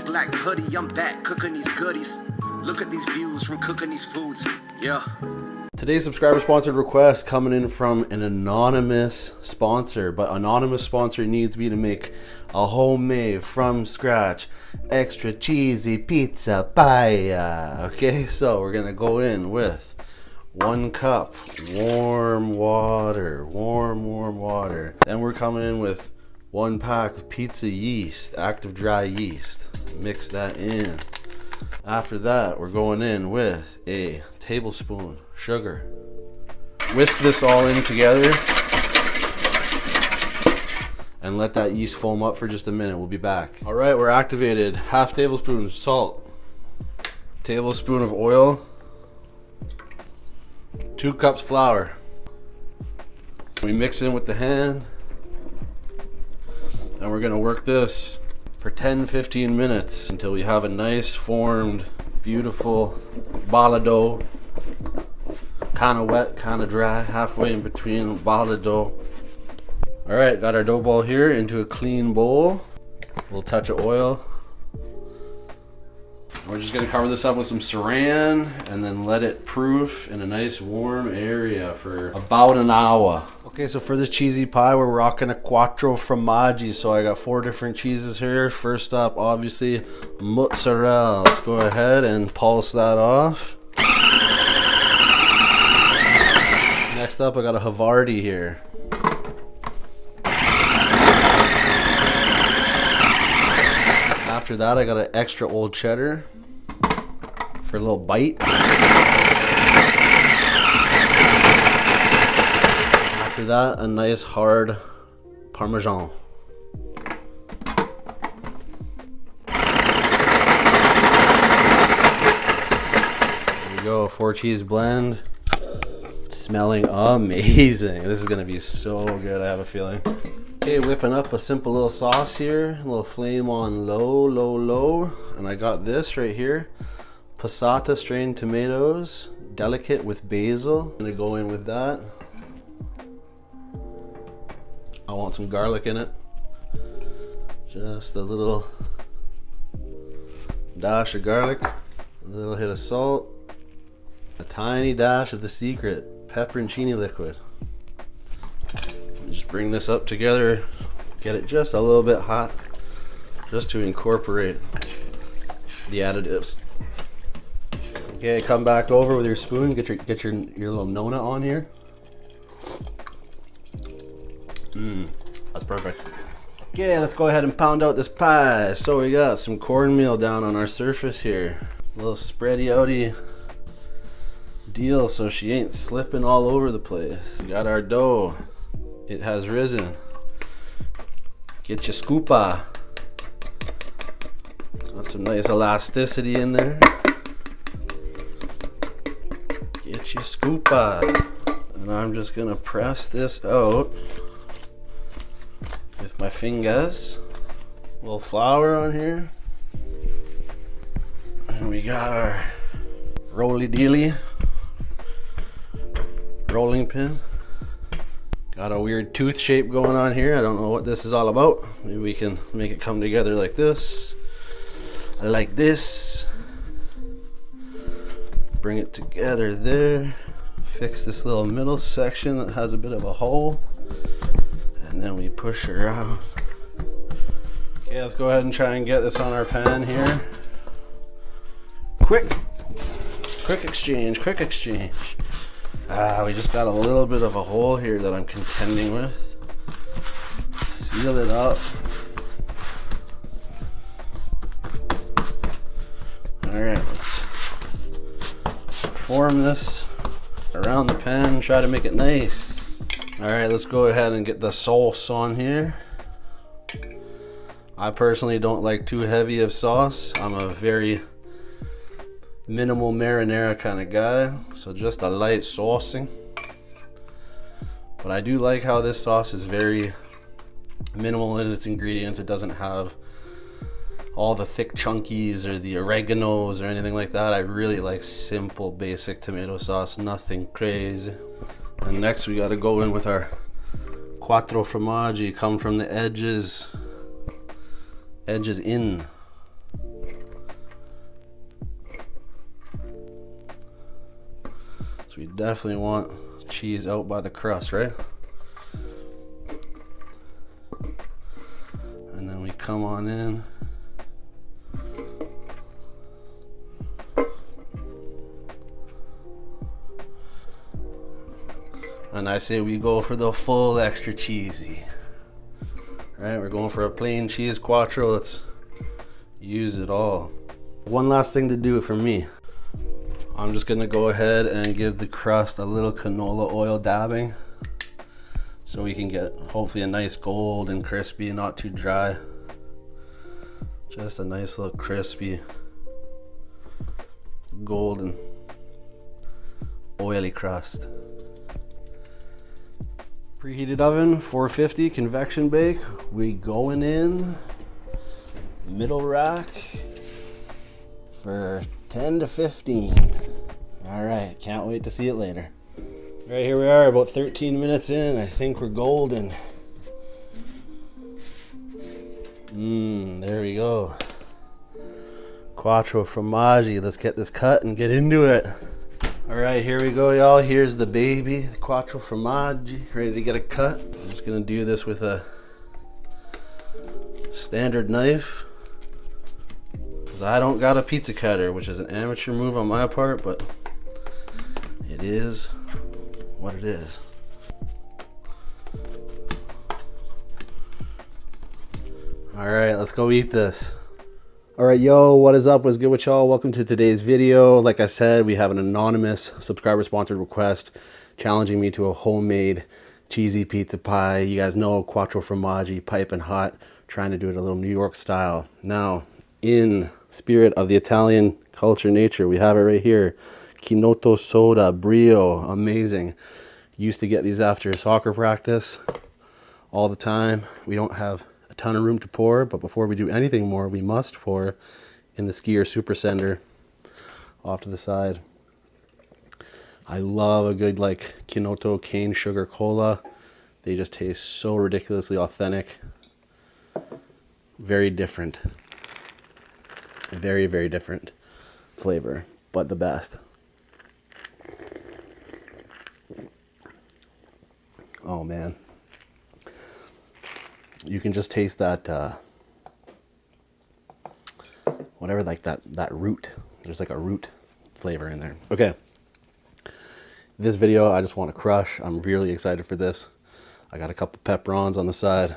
black hoodie, I'm back cooking these goodies. Look at these views from cooking these foods. Yeah. Today's subscriber sponsored request coming in from an anonymous sponsor, but anonymous sponsor needs me to make a homemade from scratch extra cheesy pizza paella. Okay, so we're gonna go in with 1 cup warm water. Then we're coming in with 1 pack of pizza yeast, active dry yeast. Mix that in. After that, we're going in with a tablespoon sugar. Whisk this all in together and let that yeast foam up for just a minute. We'll be back. All right, we're activated. 1/2 tablespoon salt, tablespoon of oil, 2 cups flour. We mix in with the hand and we're gonna work this for 10-15 minutes until we have a nice formed, beautiful ball of dough. Kind of wet, kind of dry, halfway in between ball of dough. All right, got our dough ball here into a clean bowl. A little touch of oil. We're just gonna cover this up with some saran and then let it proof in a nice warm area for about an hour. Okay, so for this cheesy pie, we're rocking a quattro formaggi. So I got 4 different cheeses here. First up, obviously, mozzarella. Let's go ahead and pulse that off. Next up, I got a Havarti here. After that, I got an extra old cheddar for a little bite. After that, a nice hard Parmesan. There we go, 4 cheese blend. Smelling amazing. This is gonna be so good, I have a feeling. Okay, whipping up a simple little sauce here. A little flame on low. And I got this right here. Passata strained tomatoes, delicate with basil. I'm gonna go in with that. I want some garlic in it. Just a little dash of garlic, a little hit of salt, a tiny dash of the secret pepperoncini liquid. Just bring this up together, get it just a little bit hot, just to incorporate the additives. Okay, come back over with your spoon, get your little nona on here. That's perfect. Okay, let's go ahead and pound out this pie. So we got some cornmeal down on our surface here. A little spready outy deal so she ain't slipping all over the place. We got our dough. It has risen. Get your scoopa. Got some nice elasticity in there. Get your scoopa. And I'm just gonna press this out with my fingers. A little flour on here. And we got our roly dealy rolling pin. Got a weird tooth shape going on here. I don't know what this is all about. Maybe we can make it come together like this. Like this. Bring it together there. Fix this little middle section that has a bit of a hole. And then we push her out. Okay, let's go ahead and try and get this on our pan here. Quick exchange. We just got a little bit of a hole here that I'm contending with. Seal it up. Alright, let's form this around the pan, try to make it nice. Alright, let's go ahead and get the sauce on here. I personally don't like too heavy of sauce. I'm a very minimal marinara kind of guy, so just a light saucing. But I do like how this sauce is very minimal in its ingredients. It doesn't have all the thick chunkies or the oreganos or anything like that. I really like simple basic tomato sauce, nothing crazy. And next we got to go in with our quattro formaggi. Come from the edges in. So we definitely want cheese out by the crust, right? And then we come on in. And I say we go for the full extra cheesy. Right, we're going for a plain cheese quattro. Let's use it all. One last thing to do for me. I'm just gonna go ahead and give the crust a little canola oil dabbing so we can get hopefully a nice gold and crispy, not too dry. Just a nice little crispy, golden, oily crust. Preheated oven, 450, convection bake. We going in middle rack for 10 to 15. All right, can't wait to see it later. All right, here we are, about 13 minutes in. I think we're golden. There we go. Quattro formaggi. Let's get this cut and get into it. All right, here we go, y'all. Here's the baby, the quattro formaggi, ready to get a cut. I'm just gonna do this with a standard knife because I don't got a pizza cutter, which is an amateur move on my part, but it is what it is. All right, let's go eat this. All right, yo, what is up? What's good with y'all? Welcome to today's video. Like I said, we have an anonymous subscriber sponsored request challenging me to a homemade cheesy pizza pie. You guys know quattro formaggi, piping hot, trying to do it a little New York style. Now, in spirit of the Italian culture nature, we have it right here. Chinotto soda, brio, amazing. Used to get these after soccer practice all the time. We don't have a ton of room to pour, but before we do anything more, we must pour in the skier super sender off to the side. I love a good like Chinotto cane sugar cola. They just taste so ridiculously authentic. Very different. Very, very different flavor, but the best. Oh man. You can just taste that, whatever, like that root. There's like a root flavor in there. Okay. This video, I just want to crush. I'm really excited for this. I got a couple pepperons on the side.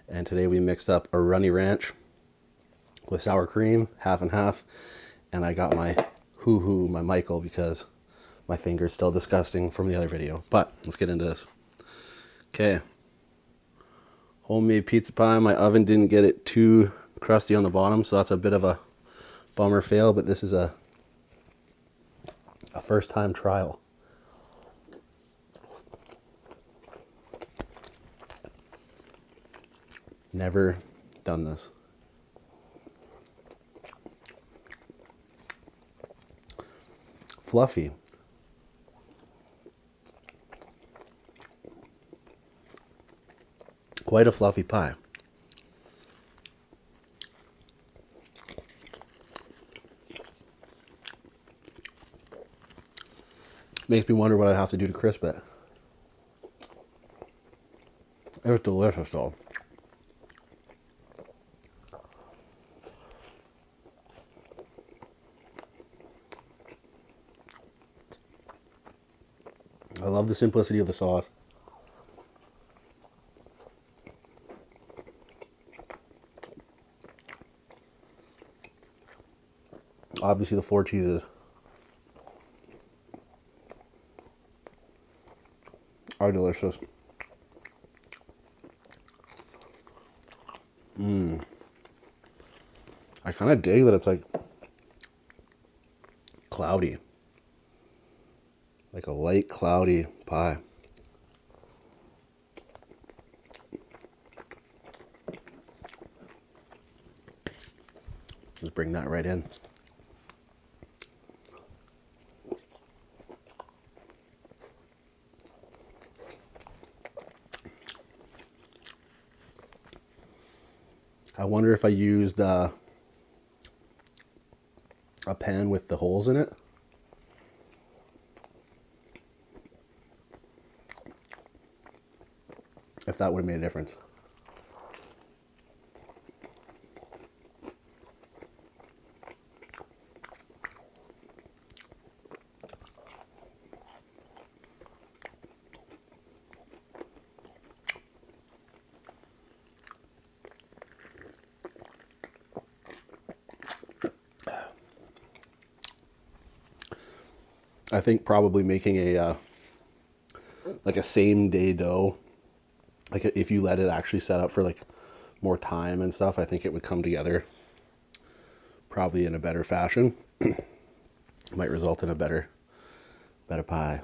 And today we mixed up a runny ranch with sour cream, half and half. And I got my my Michael, because my finger's still disgusting from the other video. But let's get into this. Okay. Homemade pizza pie. My oven didn't get it too crusty on the bottom, so that's a bit of a bummer fail, but this is a first time trial. Never done this. Fluffy. Quite a fluffy pie. Makes me wonder what I'd have to do to crisp it. It was delicious though. I love the simplicity of the sauce. Obviously the 4 cheeses are delicious. I kind of dig that it's like cloudy. Like a light cloudy pie. Just bring that right in. I wonder if I used a pan with the holes in it. if that would have made a difference. I think probably making a like a same day dough, like if you let it actually set up for like more time and stuff, I think it would come together probably in a better fashion. Might result in a better pie.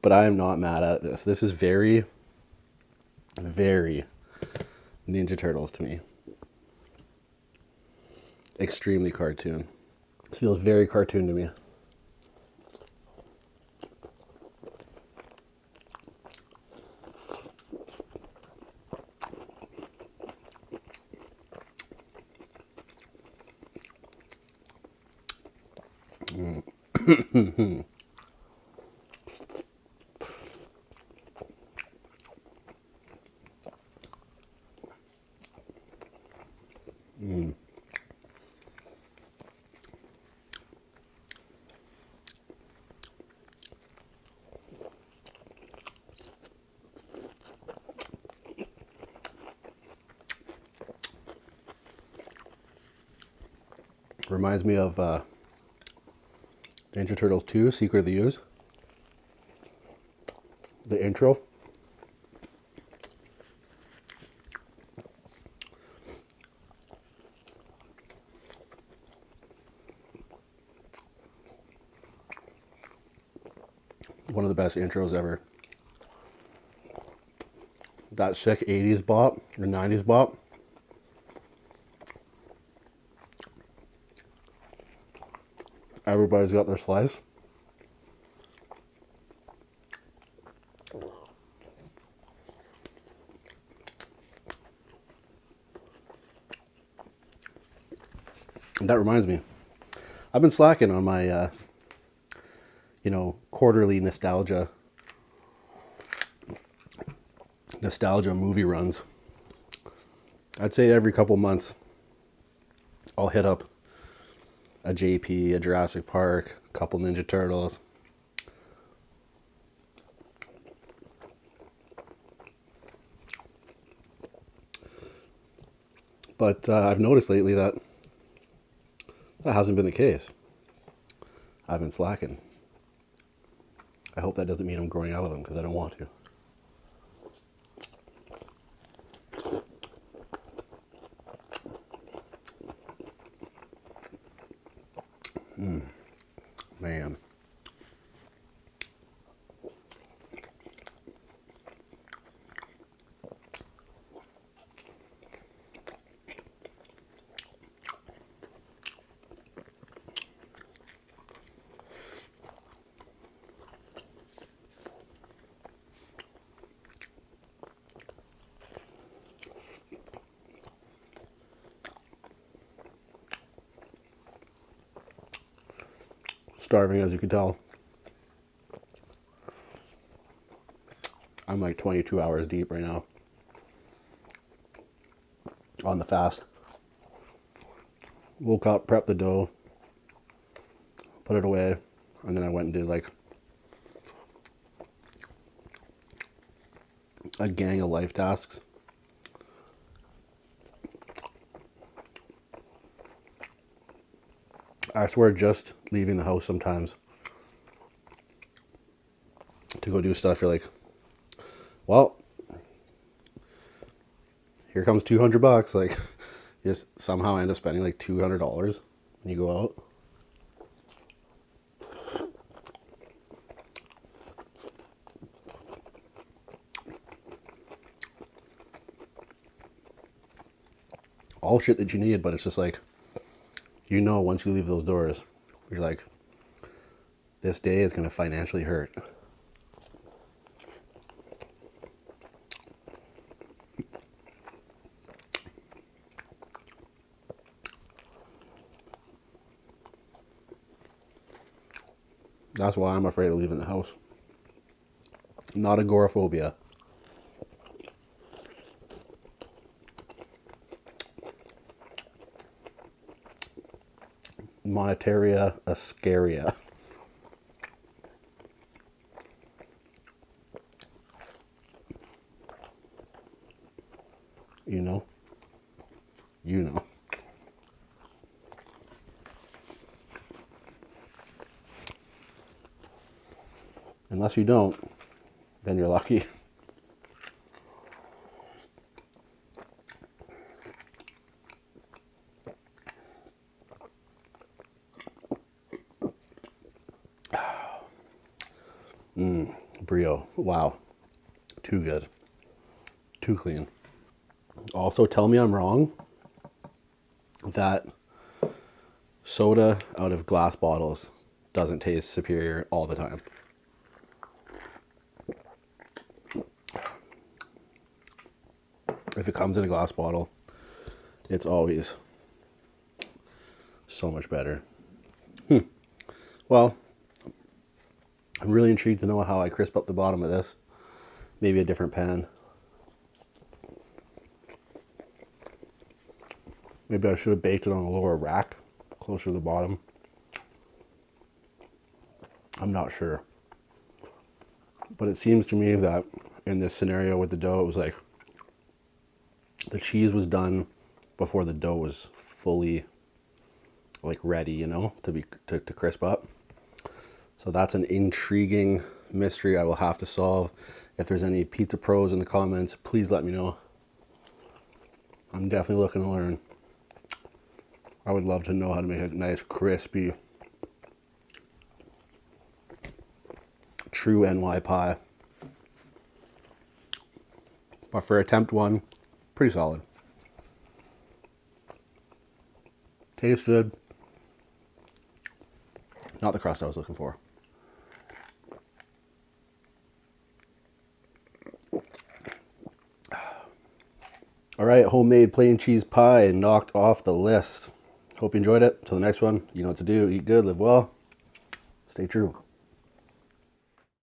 But I am not mad at this. This is very, very Ninja Turtles to me. Extremely cartoon. This feels very cartoon to me. Reminds me of Ninja Turtles 2, Secret of the Ooze. The intro. One of the best intros ever. That sick 80s bop, or 90s bop. Everybody's got their slice. And that reminds me, I've been slacking on my, quarterly nostalgia movie runs. I'd say every couple months, I'll hit up a JP, a Jurassic Park, a couple Ninja Turtles. But I've noticed lately that hasn't been the case. I've been slacking. I hope that doesn't mean I'm growing out of them, because I don't want to. Man. Starving, as you can tell. I'm like 22 hours deep right now on the fast. Woke up, prepped the dough, put it away, and then I went and did like a gang of life tasks. I swear, just leaving the house sometimes to go do stuff, you're like, well, here comes $200. Like, you just somehow end up spending like $200 when you go out. All shit that you need, but it's just like, once you leave those doors, you're like, this day is going to financially hurt. That's why I'm afraid of leaving the house. Not agoraphobia. Monetaria ascaria. You know? You know. Unless you don't, then you're lucky. Brio. Wow. Too good. Too clean. Also, tell me I'm wrong that soda out of glass bottles doesn't taste superior all the time. If it comes in a glass bottle, it's always so much better. Well, I'm really intrigued to know how I crisp up the bottom of this. Maybe a different pan. Maybe I should have baked it on a lower rack, closer to the bottom. I'm not sure. But it seems to me that in this scenario with the dough, it was like the cheese was done before the dough was fully like ready, you know, to crisp up. So that's an intriguing mystery I will have to solve. If there's any pizza pros in the comments, please let me know. I'm definitely looking to learn. I would love to know how to make a nice, crispy, true NY pie. But for attempt one, pretty solid. Tastes good. Not the crust I was looking for. All right, homemade plain cheese pie knocked off the list. Hope you enjoyed it. Till the next one, you know what to do. Eat good, live well, stay true.